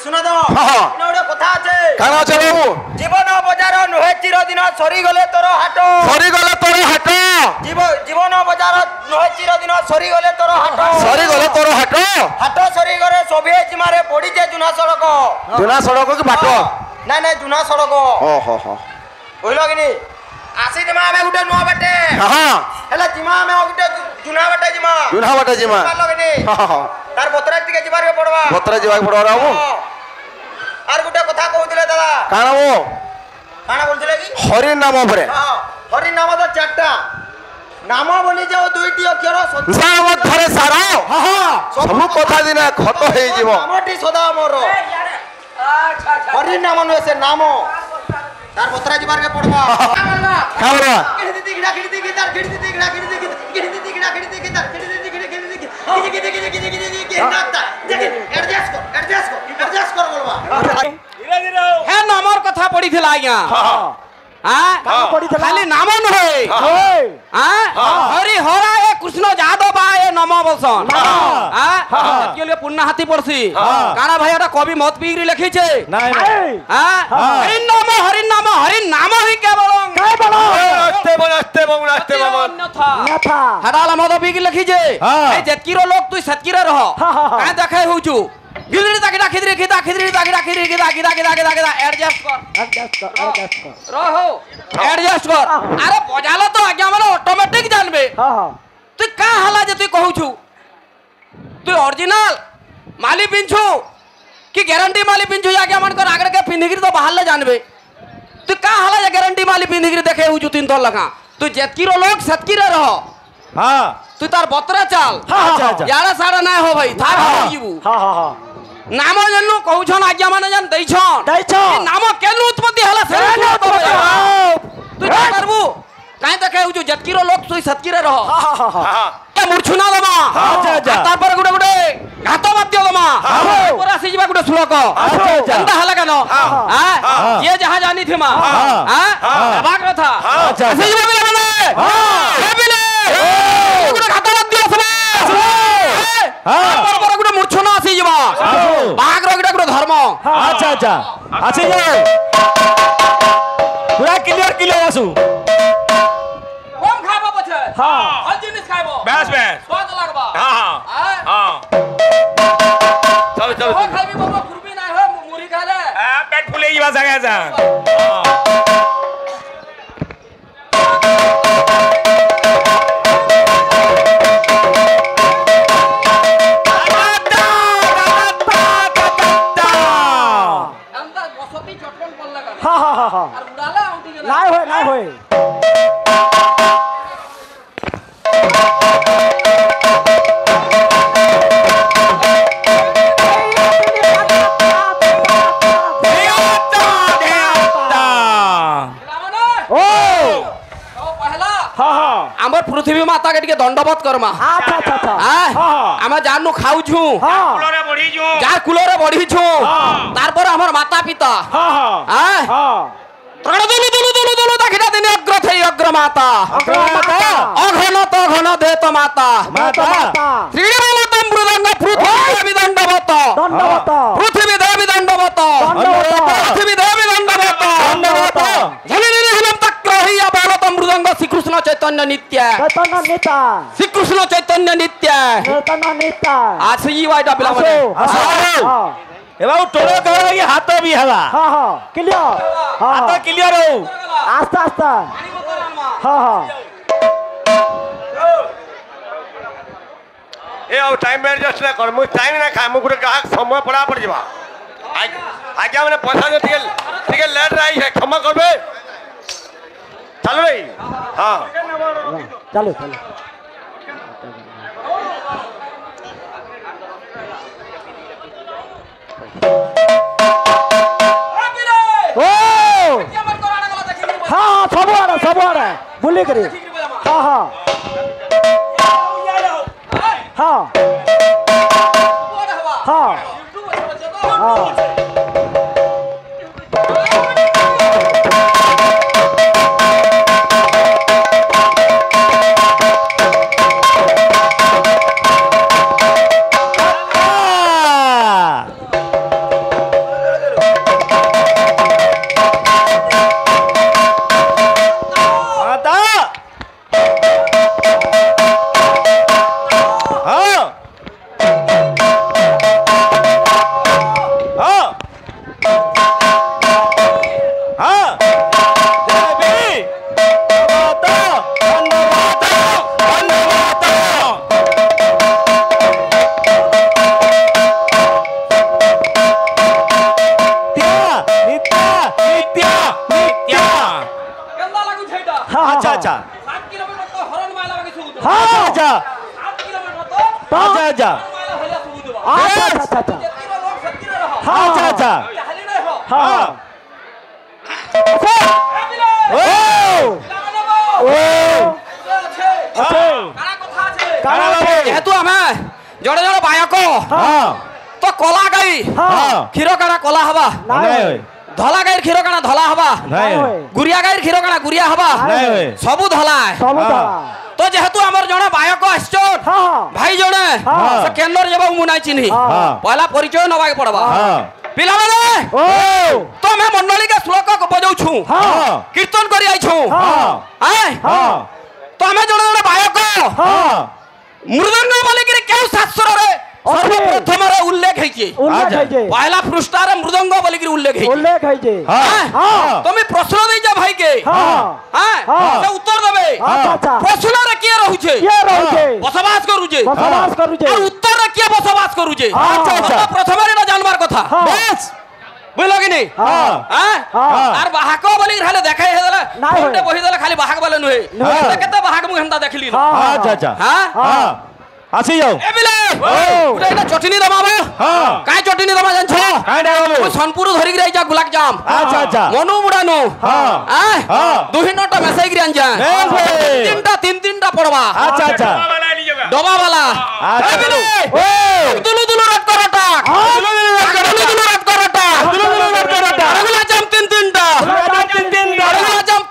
सुन तो गोटे कथा আছে কানা আছে বাবু জীবন বাজার নহে চিরদিন সরি গলে তোর হাট সরি গলে তোর হাট জীবন বাজার নহে চিরদিন সরি গলে তোর হাট সরি গলে তোর হাট হাট সরি গলে সবে জিমারে পড়িছে জুনা সড়ক কি বাট না না জুনা সড়ক ও হো হো কইল কিনি আসি জিমা আমি গুটে নুয়া বাটে হ্যাঁ হেলা জিমা আমি গুটে জুনা বাটে জিমা পারলো কিনি তার বতরা দিকে জিবারে পড়বা বতরা জিবাকে পড়বা বাবু আর গুটে কথা কହୁଥିଲେ দাদা কানা ও কানা বলছিলে কি হরি নাম উপরে হরি নাম তো চারটা নাম বলি যাও দুইটি অক্ষর নাম ধরে সারা সবু কথা দিনা খত হই যাব নামটি সদা মোর হরি নাম নয় সে নাম তার বতরা জিবারে পড়বা খাওয়া খিড়ি গিড়া খিড়ি গিটার খিড়ি গিড়া খিড়ি গিড়া খিড়ি গিটার খিড়ি হে নামর কথা পড়িছিলা আজ্ঞা খালি নাম নহে হরি হরা এ কৃষ্ণ যাদব এ নম বলসন পুণ্য হাতি পড়ছি কানা ভাই ওটা কবি মত পিগরি লিখিছে হরি নাম হি কেবল হাডালা মদ পিগরি লিখিছে এই যেতকির লোক তুই সেতকিরে রহ কাই দেখাই হউছু খিদরি দাগিদা খিদরি খিদা খিদরি দাগিদা খিদরি খিদা খিদা খিদা খিদা খিদা অ্যাডজাস্ট কর রহো অ্যাডজাস্ট কর আরে বজালো তো আগে মানে অটোমেটিক জানবে তুই কা হালা যে তুই কহুছু তুই অরিজিনাল মালি পিনছু কি গ্যারান্টি মালি পিনছু আগে মান কর আগরে কে পিনগিরি তো বাহারলে জানবে তুই কা হালা যে গ্যারান্টি মালি পিনগিরি দেখে হউছু তিন তল লাগা তুই যেতকিরো লোক সেতকিরে রহ হ্যাঁ তুই তার বতরা চাল ইয়াড়া সাড়া না হো ভাই থার হই জিবু নাম জানু কହୁছন আজ্ঞা মানে জান দেইছন নাম কেন উৎপত্তি হলা সে তুই কি করবু কাই দেখে হউছু যেতকিরো লোক তুই সেতকিরে রহ কে মূর্ছনা দমা তারপর গুড়ে গুড়ে ঘাত বাদ্য দমা পরে আসি যাবা গুড়ে শ্লোক জানতা হলা কেন হ্যাঁ যে যাহা জানি থিমা হ্যাঁ বাক কথা আসি যাবা বিলে মানে হ্যাঁ বিলে গুড়ে ঘাত বাদ্য আসবে তারপর পরে গুড়ে মূর্ছনা আসি যাবা বাক রগড়া গুড়ে ধর্ম আচ্ছা আচ্ছা আসি যাও পুরা ক্লিয়ার আসু কম খাবো বছে হ্যাঁ হল জিনিস খাইবো বেশ স্বাদ লাগবা হ্যাঁ চলো ও খাইবি বাবা খুরবি নাই হয় মুড়ি খালে পেট ফুলে যাবা জায়গা যা अंदर बसती चटकन पड़ लगा হ্যাঁ আর উড়ালে আউটি গেল নাই হয় আমার পৃথিবী মাতা কে টিকে দণ্ডবত করমা আচ্ছা আচ্ছা আচ্ছা আমি জানু খাউছু কুলরে বড়িছু যার কুলরে বড়িছু তারপর আমার মাতা পিতা হ্যাঁ দুলু দুলু দুলু দুলু দেখিটা দিনে অগ্রথেই অগ্র মাতা অঘন তো ঘন দে তো মাতা শ্রীমতম মৃদঙ্গ পৃথিবী দণ্ডবত পৃথিবী দেবী দণ্ডবত পৃথিবী দেবী দণ্ডবত ঝলিনি হলম তক্র হইয়া বলতম মৃদঙ্গ শ্রীকৃষ্ণ চৈতন্য নিত্য শ্রীকৃষ্ণ চৈতন্য নিত্য আছে ই ওয়াইটা বিলা মানে এবার টোলো করে হাত বি হলা ক্লিয়ার হাত ক্লিয়ার হও আস্তে আস্তে ए अब टाइम एडजस्ट ना कर मु टाइम ना खा मु गुटे ग्राहक समय पड़ा पड़ जबा आज्ञा मैंने पैसा जो टिके लेट रही है क्षमा करबे चल रे हां चलो ओ हाँ सबुआरे बुली करी हाँ हाँ हाँ अच्छा 7 किलोमीटर तो हरण माला बाकी सुबुद अच्छा अच्छा 7 किलोमीटर तो अच्छा अच्छा माला होला सुबुद अच्छा अच्छा अच्छा जेतिरो लोग सत्किरो रह अच्छा अच्छा चाहली नहीं हो हाँ ओ যেহেতু আমি জড়ে জড়ে বায়ক তো কলা গাই ক্ষীর কানা কলা হবা ধলা গাইর ক্ষীর কানা ধলা হবা গুড়িয়া গাইর ক্ষীর কানা গুড়িয়া হবা সবু ধলা তো যেহেতু আমার জনে বায়ক আসছন ভাই জনে সে কেন্দ্র যাব মু নাই চিনি পয়লা পরিচয় নবাকে পড়বা পিলা মানে তো আমি মন্ডলী के श्लोक को बजाऊ छु कीर्तन करी आई छु तो আমি জনে জনে বায়ক মৃদঙ্গ বলিকি কেউ শাস্ত্র রে সর্বপ্রথম রে উল্লেখ হইছে পয়লা পৃষ্ঠারে মৃদঙ্গ বলিকি উল্লেখ হইছে তুমি প্রশ্ন দেই যা ভাই কে সে উত্তর দেবে প্রশ্ন রে কি রহুছে বসবাস করুছে আর উত্তর রে কি বসবাস করুছে প্রথমে এটা জানবার কথা বেশ বুঝলো কি নি আর বাহাক বলি খালি দেখাই হেলা কোনটা বহি দেলা খালি বাহাক বলে নহে কেতে বাহাক মু হেনতা দেখলি না अच्छा अच्छा हाँ আসি যাও এ বিলে ওটা এটা চটনি দমাবো কাই চটনি দমা জানছ কাই দেবো ওই সনপুর ধরি গিয়ে যা গোলাপ জাম আচ্ছা আচ্ছা মনু মুড়ানো দুই নটা মেসাই গিয়ে আনজা তিনটা পড়বা আচ্ছা আচ্ছা ডবা वाला আচ্ছা বিলে দুলু দুলু রাত করটা দুলু দুলু রাত করটা গোলাপ জাম তিনটা গোলাপ জাম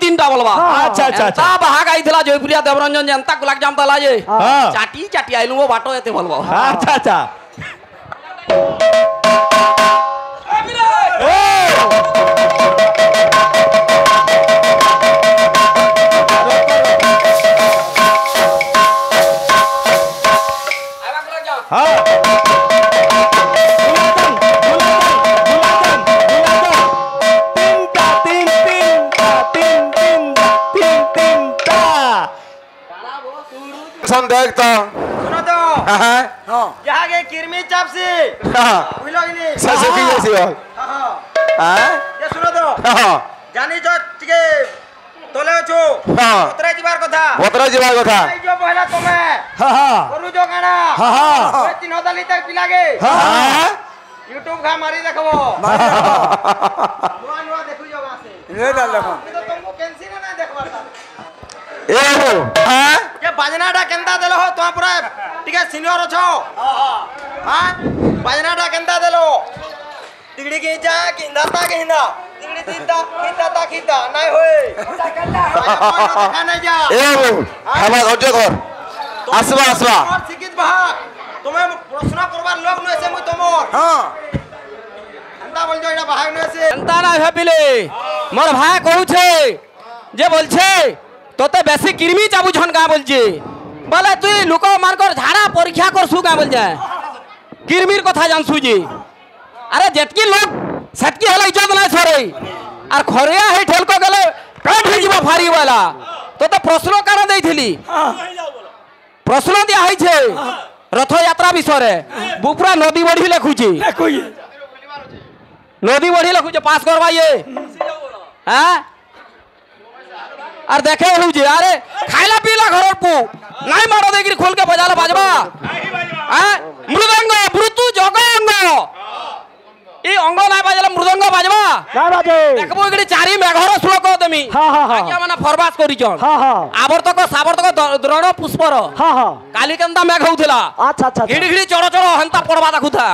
তিনটা বলবা আচ্ছা আচ্ছা আচ্ছা তা বাহাগ আইছিলা জয়পুরিয়া দেবরঞ্জন জনতা গোলাপ জাম তালা যে চাটি চাটি আইলু বাটো এতে বলবা আচ্ছা আচ্ছা हाँ देखता सुनो तो यहाँ के किरमी चाप से बुझलो कि नहीं ससे की जैसी हो ये सुनो तो जानी जो टिके तोले छु उतरे जीवार कथा आई जो पहला तुम्हें करू जो गाना ओए तीन हदाली तक पिलागे YouTube का मारी देखबो नुआ नुआ देखु जो गासे ये डाल देखो तो तुमको कैंसिल ना देखबार ए हो ये बाजनाटा केंता देलो हो तुम पूरा टिके सीनियर अछो हां बाजनाटा केंता देलो तिगड़ी की जा किंदाता किंदा तिगड़ी तिंदा किंदाता नहीं होए देखा नहीं जा ए हो हमार धैर्य कर आसवा और शिक्षित बहा तुम्हें प्रश्न करबार लोग न से मु तमोर हां एंता बोल जो एटा भाग न से एंता ना भाबिले मोर भाई कहू छे जे बोल छे তোতে বেশি কিরমি চাবু ঝন কা বলছে বলে তুই লোক মানকর ঝাড়া পরীক্ষা করছু কা বল যায় কিরমির কথা জানছু জি আরে যেতকি লোক সেতকি হলে ইজ্জত নাই ছরে আর খরিয়া হে ঠেলকো গেলে পেট হই যাব ফারি वाला তোতে প্রশ্ন কার দেইছিলি প্রশ্ন দিয়া হইছে রথযাত্রা বিষয়ে বুপুরা নদী বড়ি লেখুছি নদী বড়ি লেখুছে পাস করবাইয়ে হ্যাঁ আর দেখে হউছে আরে খাইলা পিলা ঘরর পু নাই মারো দেগির খোল কে বাজালে বাজবা হ্যাঁ মৃদঙ্গ ব্রুতু জগঙ্গ এই অঙ্গ নাই বাজালে মৃদঙ্গ বাজবা না বাজে দেখবো এগিরি চারি মেঘর শ্লোক তুমি আজ্ঞা মানে ফরবাস করিছন আবর্তক সাবর্তক দ্রোণ পুষ্পর কালি কেনতা মেঘ হউছিলা আচ্ছা আচ্ছা ঘিড়ি ঘিড়ি চড় চড় হন্তা পড়বা দেখুথা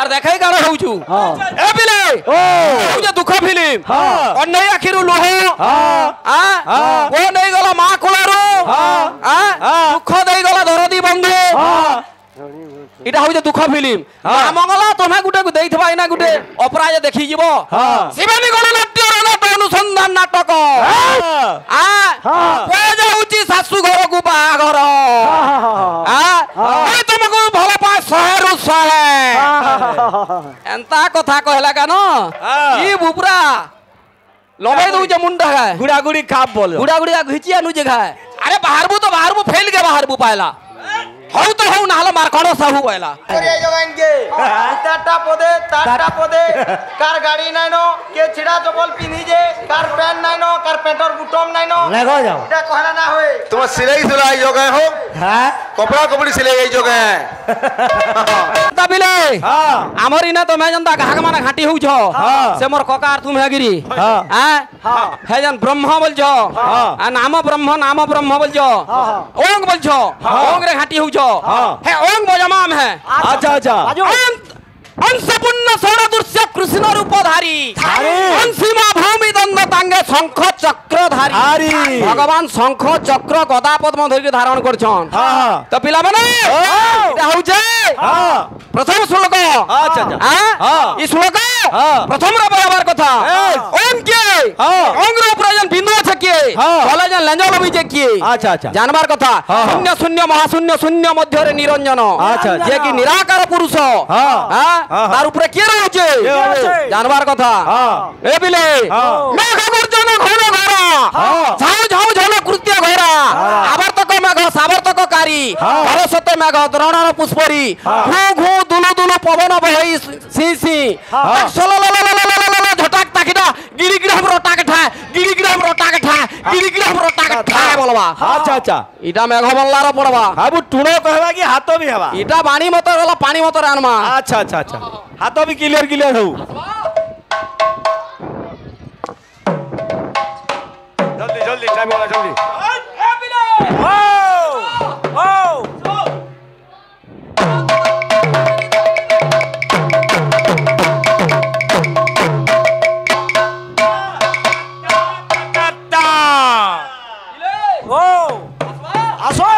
আর দেখাই গান হউছু এ বিলে ও যে দুঃখ ফিল্ম অন্যায় আখিরু লোহ ও নেই গলা মা কোলারু দুঃখ দেই গলা ধরদি বন্ধু এটা হইছে দুঃখ ফিল্ম মা মঙ্গলা তুমি গুটে দেইথবা না গুটে অপরাজ দেখি যাব শিবানী গণনাট্য রণত অনুসন্ধান নাটক পয়জা হউছি শাশু ঘরকু বাঘর ওই তোমাকে ভাল পায় শহেরু শহে এন্তা কথা কহলা কেন কি বুবরা লবাই দউছে মুন্ডা গায় গুড়াগুড়ি খাপ বল গুড়াগুড়ি ঘিচি আনু যে গায় আরে বাহারবু ফেল গে বাহারবু পায়লা হউ তো হউ না হলে মার কড় সাহু পায়লা करिया जो गाइन के তারটা পদে কার গাড়ি নাই নো কে ছিড়া চপল পিন্ধি যে কার প্যান্ট নাই নো কার পেটর বুটম নাই নো লাগো যাও এটা কহনা না হয় তোমার সিলাই সিলাই জগহ हो হ্যাঁ कपड़ा कपड़ी सिलाई এই জগহ তাবিলে হ্যাঁ আমার ইনা তো মে জন্দা ঘাগ মানে ঘাটি হউছ সে মোর ককার তুমি হেগিরি হ্যাঁ হ্যাঁ হে জন ব্রহ্ম বলছ নাম ব্রহ্ম বলছ ওং বলছ ওং রে ঘাটি হউছ হে ওং বজমাম হে আচ্ছা আচ্ছা अंशपूर्ण षोडदृश्य कृष्ण रूपधारी अंशिमा भूमि दंड तांगे शंख चक्रधारी धारी भगवान शंख चक्र गदा पद्म धरि धारण करछन हां तो पिला माने एटा होउछे हां प्रथम श्लोक अच्छा अच्छा हां ई श्लोक प्रथम रे बराबर कथा ओम के ओम रे ऊपर जन बिंदु আছে के বলে जन लंजल भी जे के अच्छा अच्छा जानबार कथा शून्य शून्य महाशून्य शून्य मध्य रे निरंजन अच्छा जे कि निराकार पुरुष हां তার উপরে কি রয়েছে জানবার কথা এ বিলে মেঘ গর্জন ঘন ঘরা ঝাউ ঝাউ ঝল কৃত্য ঘরা আবর্তক মেঘ সাবর্তককারী সরস্বতী মেঘ দ্রোণর পুষ্পরি ঘু ঘু দুলু দুলু পবন বহই সি সি ঝটাক তাকিটা গিরিগ্রাম রটাক ঠা গিরিগ্রাম রটাক ঠা গিরিগ্রাম রটাক ঠা বলবা আচ্ছা আচ্ছা ইটা মেঘ বল্লার পড়বা আবু টুনো কহবা কি হাত বি হবা ইটা বাণী মত গলা পানি মত আনমা আচ্ছা আচ্ছা আচ্ছা হাত বি ক্লিয়ার হউ जल्दी जल्दी टाइम होला जल्दी ও ও আসো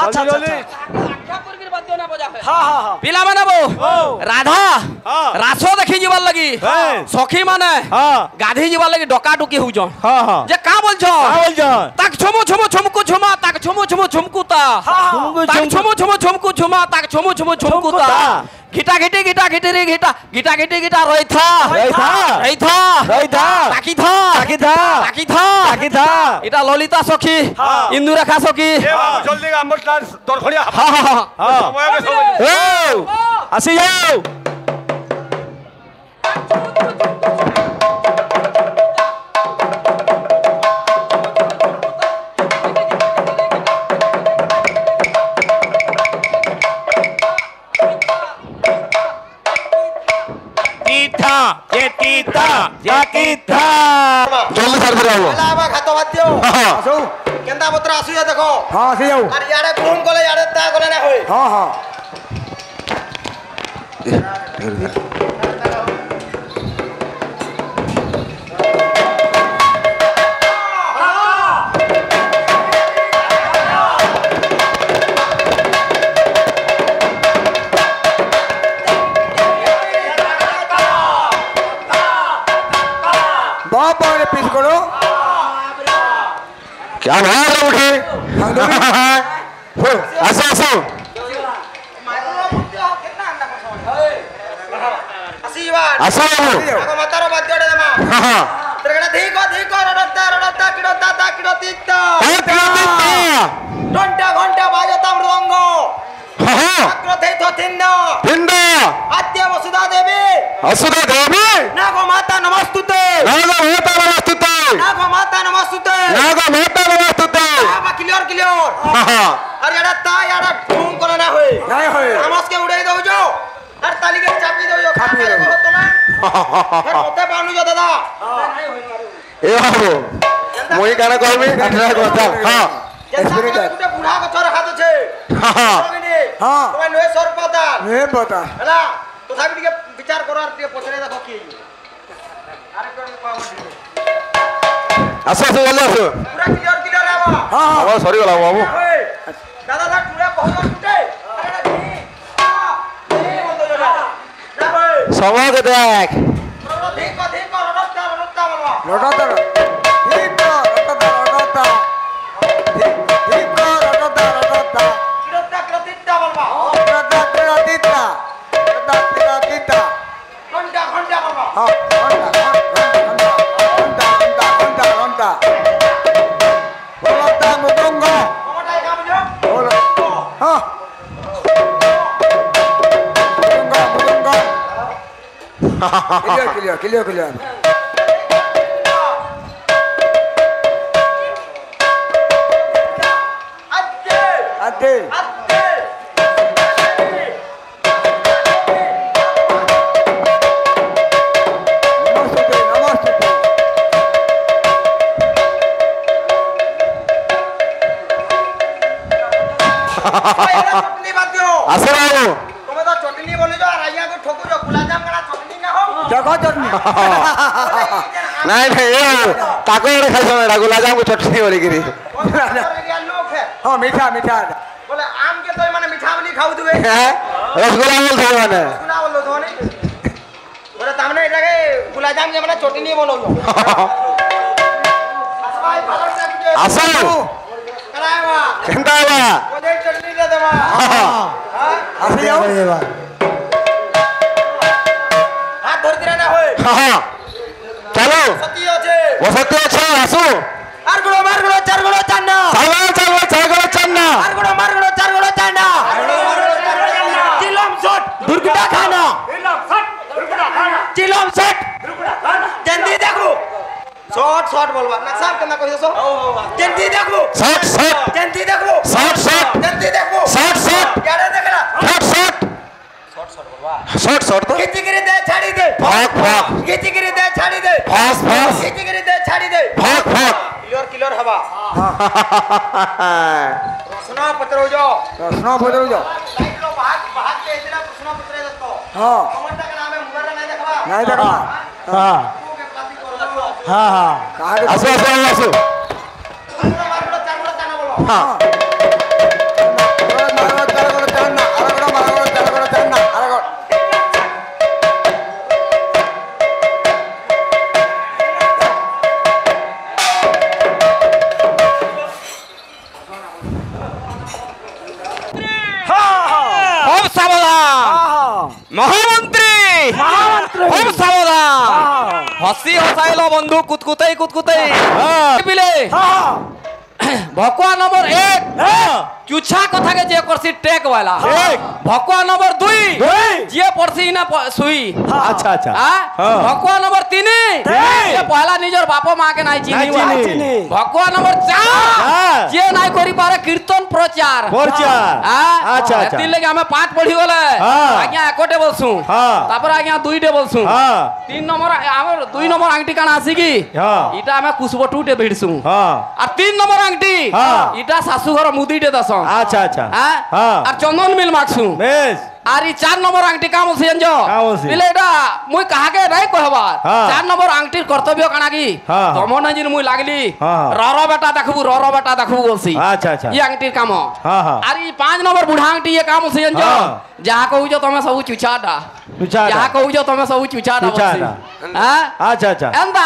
আচ্ছা আচ্ছা পিলা মানে রাধা রাস দেখি যাবার লাগি সখী মানে গাধি যাবার লাগি ডকা ডুকি হউছন যে কা বলছ তাক ছমু ছমু ছমকু ছমা তাক ছমু ছমু ছমকুতা তাক ছমু ছমু ছমকু ছমা তাক ছমু ছমু ছমকুতা ঘিটা ঘিটি ঘিটা ঘিটি রে ঘিটা ঘিটা ঘিটি ঘিটা রইথা রইথা রইথা রইথা তাকিথা তাকিথা তাকিথা তাকিথা এটা ললিতা সখী ইন্দুরেখা সখী ए बाबू जल्दी एम्बुलेंस दरखड़िया হ্যাঁ समय के समय আসি যাও তীতা যে তীতা যে তীতা जल्दी सर फिर आओ ହେଲା ବା ଘାତ ବାଦ୍ୟ আসো କେନ୍ତା ପତ୍ର ଆସୁଛେ ଦେଖ ହଁ আসি যাও আর ইয়াড়ে ফোন কলে ইয়াড়ে তা কলে না হয় ହଁ ହଁ বাপ রে পিস করো क्या बात है उठे আসো আসো আসিবার আসো বাবু আগ মাতার বাদ্যড়ে দেমা ত্রিগড়া ধীক রড়তা রড়তা কিড়তা তা কিড়তিত ঘন্টা ঘন্টা বাজতা মৃদঙ্গ চক্রতে থিন্ন পিণ্ড আদ্য বসুধা দেবী অসুধা দেবী নাগ মাতা নমস্তুতে নাগ মাতা নমস্তুতে নাগ মাতা নমস্তুতে নাগ মাতা নমস্তুতে বাবা ক্লিয়ার ক্লিয়ার আর এটা তা এটা ফোন করে না হয় নাই হয় আমাকে উড়াই দউছো আর তালিকে চাপি দউছো খাপি দেখো তোমা ফের মতে বানুছো দাদা এ বাবু মুই কানা কইবি আঠরা কথা হ্যাঁ গুটে বুড়া গছর হাত আছে হ্যাঁ হ্যাঁ তুমি নয় সরপদার হে বতা হেলা তথাপি টিকে বিচার করার টিকে পছরে দেখো কি আরে কোন পাওয়া আসো আসো জলদি আসো পুরা ক্লিয়ার আবা হ্যাঁ আমার সরি গলা বাবু দাদা দাদা পুরা বহুত গুটে আরে না ঠিক বন্ধ জরা সময় কে দেখ ঠিক রটা বলবা লটাতা ঠিক তো লটাতা ঠিক তো লটাতা কিরটা বলবা লটাতা ঘন্টা বলবা হ্যাঁ ঘন্টা বলতা মুদঙ্গ কোমটাই কামজো বল হ্যাঁ মুদঙ্গ ক্লিয়ার আদে আদে নমস্তে চটনি বাদ দিও আসো বাবু তুমি তো চটনি বলিছো আর আইয়া তো ঠকুছো গুলাজাম কানা চটনি না হোক দেখো চটনি নাই নাই তাকে এড়ে খাইছ না গুলাজাম কো চটনি বলি গিরি লোক है হ্যাঁ মিঠা बोले आम के तो माने मीठा बनी खाऊ दुबे হ্যাঁ রসগোল্লা বল থাকে মানে गुला बोलो तो नहीं बोले तामने এটাকে গুলাজাম के माने चटनी বললো আসবাই ভালো লাগছে আসো करायवा কেনতা বা ওদের চটনি দে দেবা हां আসে যাও हाथ ধরে দিরা না হয় হ্যাঁ চলো সত্যি আছে বসতে আছে আসো আর গুলো মার গুলো চার গুলো চার না চাগো চান্না আর গুলো মার গুলো চার গুলো চার না চিলম শট দুর্গটা খানা চিলম শট জলদি দেখো শট বলবা না সাহেব কেন কইছো জলদি দেখো শট জলদি দেখো শট জলদি দেখো শট কেডে দেখলা শট তো খিচিগিরি দে ছাড়ি দে ফাক খিচিগিরি দে ছাড়ি দে ফাস খিচিগিরি দে ছাড়ি দে ফাক ক্লিয়ার হবা প্রশ্ন পত্র হই যাও প্রশ্ন বলে যাও লাইট লো বাহাত কে দিলা প্রশ্ন পত্র দত্ত হ্যাঁ কমেন্ট কা নামে মুবারক নাই দেখবা নাই দেখা হ্যাঁ ওকে প্লাস্টিক করো হ্যাঁ কাহাকে আসো মারগুলো চারগুলো চানা বলো হ্যাঁ খুব সাবধান মহামন্ত্রী খুব সাবধান হসি হসাইল বন্ধু কুতকুতাই পিলে ভকুয়া নম্বর 1 চুছা কথাকে যে করছি টেক वाला ভকুয়া নম্বর 2 যে পড়ছি না সুই আচ্ছা ভকুয়া নম্বর 3 যে পহলা নিজর বাপ মা কে নাই চিনি ভকুয়া নম্বর 4 যে নাই করি পারে কীর্তন প্রচার আচ্ছা তিন লাগে আমি 5 পড়ি গলে আজ্ঞা একটে বলছু তারপর আজ্ঞা 2টে বলছু 3 নম্বর আমার 2 নম্বর আংটি কানা আছে কি এটা আমি কুসবটুটে ভিড়ছু আর 3 নম্বর আংটি এটা শাশু ঘর মুদিটে দস আচ্ছা আর চন্দন মিল মাগছু বেশ আর এই 4 নম্বর আংটি কাম আছে জানছো বিলে এটা মুই কাহাকে নাই কহবার 4 নম্বর আংটির কর্তব্য কানা কি তমন নাজির মুই লাগলি রর বেটা দেখবু বলছি আচ্ছা এই আংটির কাম আর এই 5 নম্বর বুঢ়া আংটি এ কাম আছে জানছো যাহা কহুছ তুমি সব চুচাটা যাহা কহুছ তুমি সব চুচাটা বলছি আচ্ছা এন্দা